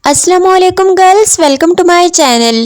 अस्सलामुअलैकुम girls, welcome to my channel.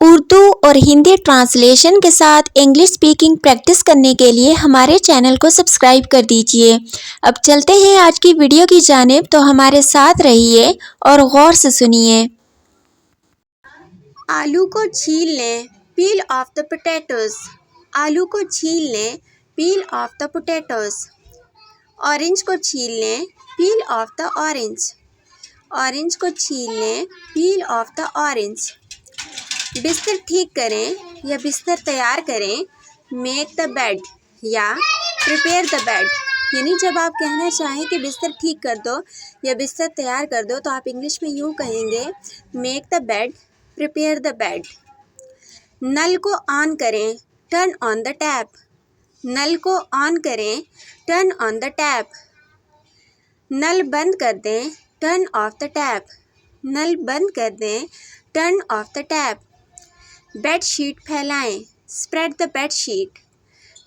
Urdu और Hindi translation के साथ इंग्लिश स्पीकिंग प्रैक्टिस करने के लिए हमारे चैनल को सब्सक्राइब कर दीजिए। अब चलते हैं आज की वीडियो की जानिब, तो हमारे साथ रहिए और गौर से सुनिए। आलू को छील लें, पील ऑफ द पोटैटोज। आलू को छील लें, पील ऑफ द पोटैटोज। ऑरेंज को छील लें, पील ऑफ द ऑरेंज। ऑरेंज को छील लें, पील ऑफ द ऑरेंज। बिस्तर ठीक करें या बिस्तर तैयार करें, मेक द बेड या प्रिपेयर द बेड। यानी जब आप कहना चाहें कि बिस्तर ठीक कर दो या बिस्तर तैयार कर दो, तो आप इंग्लिश में यूँ कहेंगे, make the bed, prepare the bed. नल को ऑन करें, टर्न ऑन द टैप। नल को ऑन करें, टर्न ऑन द टैप। नल बंद कर दें, टर्न ऑफ द टैप। नल बंद कर दें, turn off the tap. Bed sheet फैलाएं, spread the bed sheet.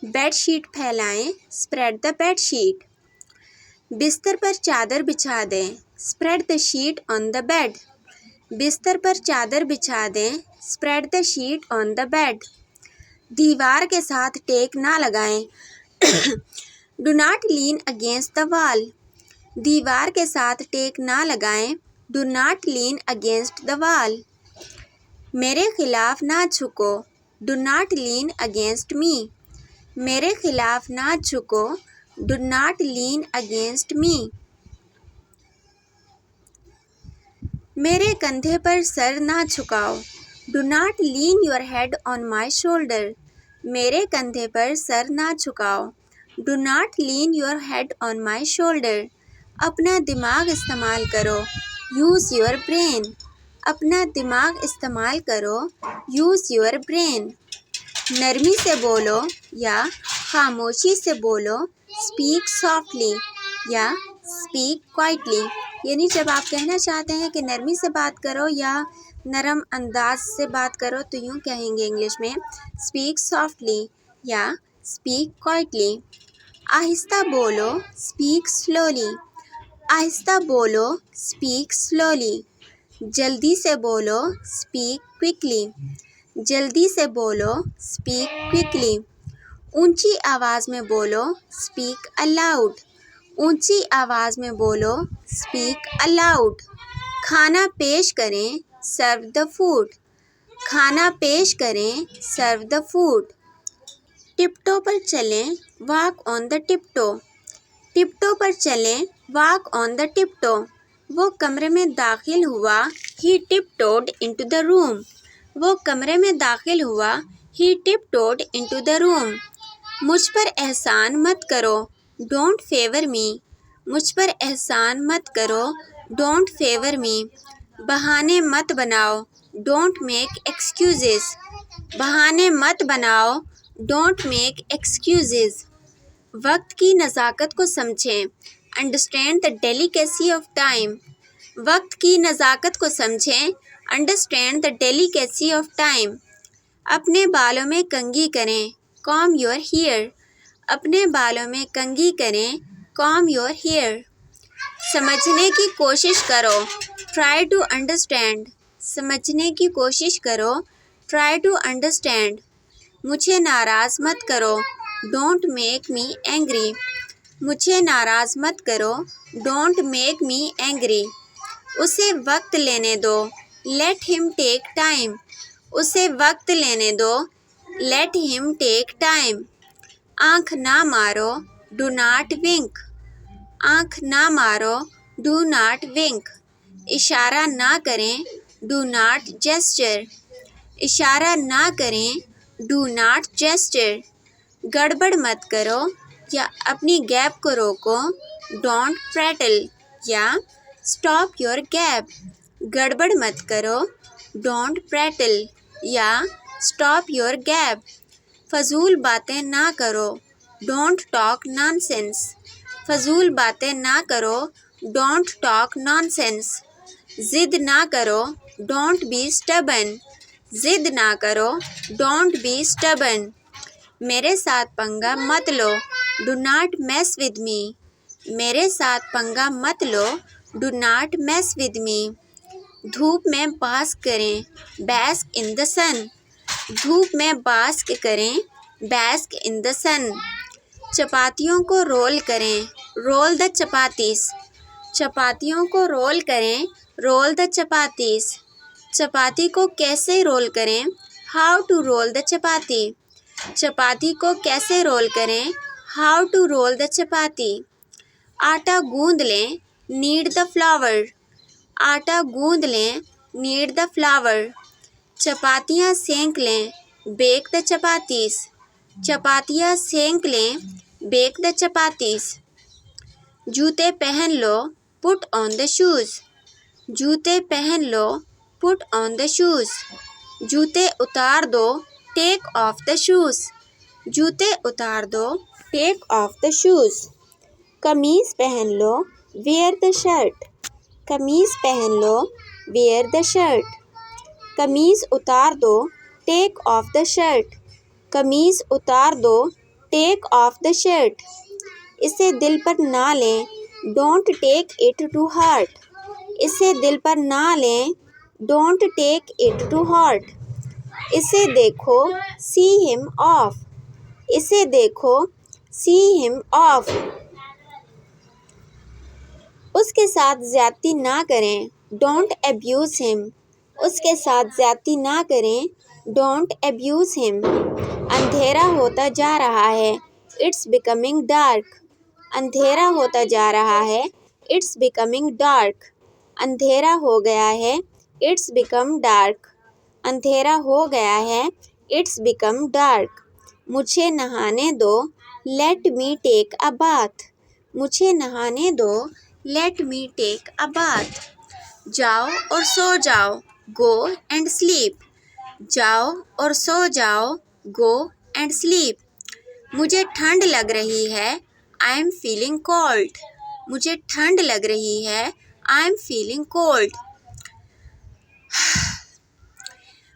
Bed sheet फैलाएं, स्प्रेड द बेड शीट। बिस्तर पर चादर बिछा दें, spread the sheet on the bed. बिस्तर पर चादर बिछा दें, spread the sheet on the bed. दीवार के साथ टेक ना लगाएं, do not lean against the wall. दीवार के साथ टेक ना लगाएं, do not lean against the wall. मेरे खिलाफ ना झुको, do not lean against me. मेरे खिलाफ ना झुको, do not lean against me. मेरे कंधे पर सर ना झुकाओ, do not lean your head on my shoulder. मेरे कंधे पर सर ना झुकाओ, do not lean your head on my shoulder. अपना दिमाग इस्तेमाल करो, यूज़ योर ब्रेन। अपना दिमाग इस्तेमाल करो, यूज़ योर ब्रेन। नरमी से बोलो या खामोशी से बोलो, स्पीक सॉफ्टली या स्पीक क्वाइटली। यानी जब आप कहना चाहते हैं कि नरमी से बात करो या नरम अंदाज से बात करो, तो यूँ कहेंगे इंग्लिश में, स्पीक सॉफ्टली या स्पीक क्वाइटली। आहिस्ता बोलो, स्पीक स्लोली। आहिस्ता बोलो, स्पीक स्लोली। जल्दी से बोलो, स्पीक क्विकली। जल्दी से बोलो, स्पीक क्विकली। ऊंची आवाज़ में बोलो, स्पीक अलाउड। ऊंची आवाज़ में बोलो, स्पीक अलाउड। खाना पेश करें, सर्व द फूड। खाना पेश करें, सर्व द फूड। टिप्टो पर चलें, वॉक ऑन द टिप्टो। टिप्टो पर चलें, वॉक ऑन द टिप्टो। वो कमरे में दाखिल हुआ, ही टिपटोड इनटू द रूम। वो कमरे में दाखिल हुआ, ही टिपटोड इनटू द रूम। मुझ पर एहसान मत करो, डोंट फेवर मी। मुझ पर एहसान मत करो, डोंट फेवर मी। बहाने मत बनाओ, डोंट मेक एक्सक्यूजेस। बहाने मत बनाओ, डोंट मेक एक्सक्यूजेस। वक्त की नज़ाकत को समझें, understand the delicacy of time. वक्त की नज़ाकत को समझें, understand the delicacy of time. अपने बालों में कंघी करें, कॉम योर हेयर। अपने बालों में कंघी करें, कॉम योर हेयर। समझने की कोशिश करो, ट्राई टू अंडरस्टैंड। समझने की कोशिश करो, ट्राई टू अंडरस्टैंड। मुझे नाराज़ मत करो, डोंट मेक मी एंग्री। मुझे नाराज़ मत करो, डोंट मेक मी एंग्री। उसे वक्त लेने दो, लेट हिम टेक टाइम। उसे वक्त लेने दो, लेट हिम टेक टाइम। आँख ना मारो, डू नॉट विंक। आँख ना मारो, डू नॉट विंक। इशारा ना करें, डू नॉट जेस्चर। इशारा ना करें, डू नॉट जेस्चर। गड़बड़ मत करो या अपनी गैप को रोको, डोंट प्रैटल या स्टॉप योर गैप। गड़बड़ मत करो, डोंट प्रैटल या स्टॉप योर गैप। फजूल बातें ना करो, डोंट टॉक नॉनसेंस। फजूल बातें ना करो, डोंट टॉक नॉनसेंस। ज़िद ना करो, डोंट बी स्टबन। ज़िद ना करो, डोंट बी स्टबन। मेरे साथ पंगा मत लो, do not mess with me. मेरे साथ पंगा मत लो, do not mess with me. धूप में बास्क करें, bask in the sun। धूप में बास्क करें, bask in the sun। चपातियों को रोल करें, roll the chapatis। चपातियों को रोल करें, roll the chapatis। चपाती को कैसे रोल करें, how to roll the chapati। चपाती को कैसे रोल करें, how to roll the chapati। आटा गूंद लें, knead the flour। आटा गूंद लें, knead the flour। चपातियाँ सेंक लें, bake the chapatis। चपातियाँ सेंक लें, bake the chapatis। जूते पहन लो, put on the shoes। जूते पहन लो, put on the shoes। जूते उतार दो, take off the shoes। जूते उतार दो, take off the shoes। कमीज पहन लो, wear the shirt। कमीज पहन लो, wear the shirt। कमीज उतार दो, take off the shirt। कमीज उतार दो, take off the shirt। इसे दिल पर ना लें, don't take it to heart। इसे दिल पर ना लें, don't take it to heart। इसे देखो, see him off। इसे देखो, see him off। उसके साथ ज्यादती ना करें, don't abuse him। उसके साथ ज्यादती ना करें, don't abuse him। अंधेरा होता जा रहा है, it's becoming dark। अंधेरा होता जा रहा है, it's becoming dark। अंधेरा हो गया है, it's become dark। अंधेरा हो गया है, it's become dark। मुझे नहाने दो, let me take a bath। मुझे नहाने दो, let me take a bath। जाओ और सो जाओ, go and sleep। जाओ और सो जाओ, go and sleep। मुझे ठंड लग रही है, I am feeling cold। मुझे ठंड लग रही है, I am feeling cold।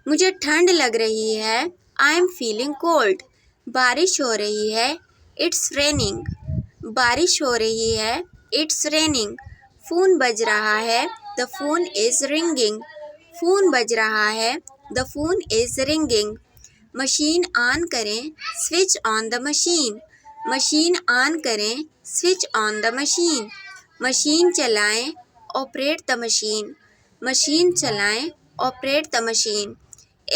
मुझे ठंड लग रही है, I am feeling cold। बारिश हो रही है, it's raining। बारिश हो रही है, it's raining। फ़ोन बज रहा है, the phone is ringing। Phone बज रहा है, the phone is ringing। Machine on करें, switch on the machine। Machine on करें, switch on the machine। Machine चलाएं, operate the machine। मशीन चलाएं, operate the machine।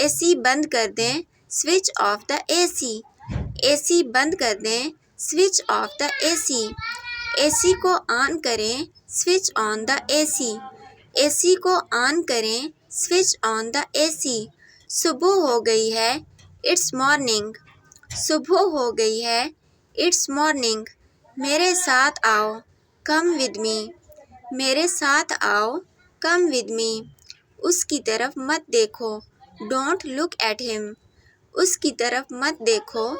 AC बंद कर दें, switch off the AC। AC बंद कर दें, switch off the AC। AC को ऑन करें, switch on the AC। AC को ऑन करें, switch on the AC। सुबह हो गई है, it's morning। सुबह हो गई है, it's morning। मेरे साथ आओ, come with me। मेरे साथ आओ, come with me। उसकी तरफ मत देखो, don't look at him। उसकी तरफ मत देखो,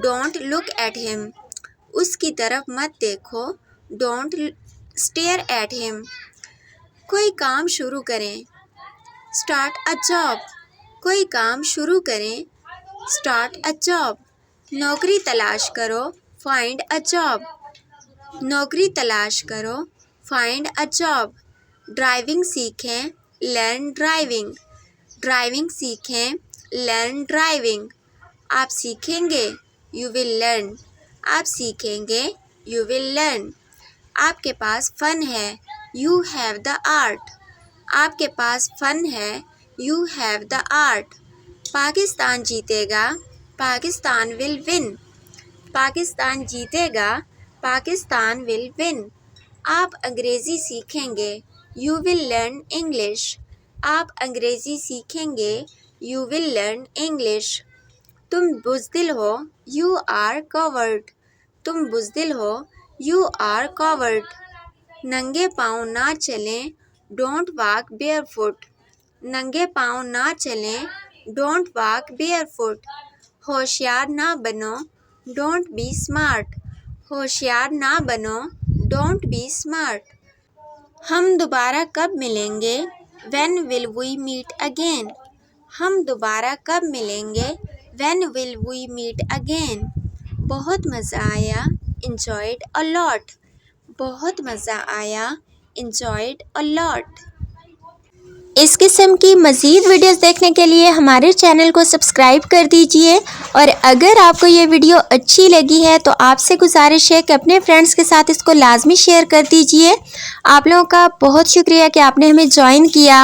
don't look at him। उसकी तरफ मत देखो, don't stare at him। कोई काम शुरू करें, start a job। कोई काम शुरू करें, start a job। नौकरी तलाश करो, find a job। नौकरी तलाश करो, find a job। ड्राइविंग सीखें, learn driving। ड्राइविंग सीखें, learn driving। आप सीखेंगे, you will learn। आप सीखेंगे, you will learn। आपके पास फन है, you have the art। आपके पास फन है, you have the art। Pakistan जीतेगा, पाकिस्तान will win। पाकिस्तान जीतेगा, पाकिस्तान will win। आप अंग्रेज़ी सीखेंगे, you will learn English। आप अंग्रेज़ी सीखेंगे, you will learn English। तुम बुज़दिल हो, you are coward। तुम बुज़दिल हो, you are coward। नंगे पाँव ना चलें, don't walk barefoot। नंगे पाँव ना चलें, don't walk barefoot। होशियार ना बनो, don't be smart। होशियार ना बनो, don't be smart। हम दोबारा कब मिलेंगे, when will we meet again। हम दोबारा कब मिलेंगे, when will we meet again। बहुत मज़ा आया, enjoyed a lot। बहुत मज़ा आया, enjoyed a lot। इस किस्म की मज़ीद वीडियोस देखने के लिए हमारे चैनल को सब्सक्राइब कर दीजिए। और अगर आपको ये वीडियो अच्छी लगी है तो आपसे गुजारिश है कि अपने फ्रेंड्स के साथ इसको लाजमी शेयर कर दीजिए। आप लोगों का बहुत शुक्रिया कि आपने हमें ज्वाइन किया।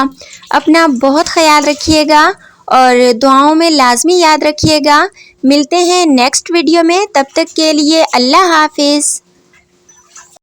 अपना बहुत ख्याल रखिएगा और दुआओं में लाजमी याद रखिएगा। मिलते हैं नेक्स्ट वीडियो में, तब तक के लिए अल्लाह हाफिज़।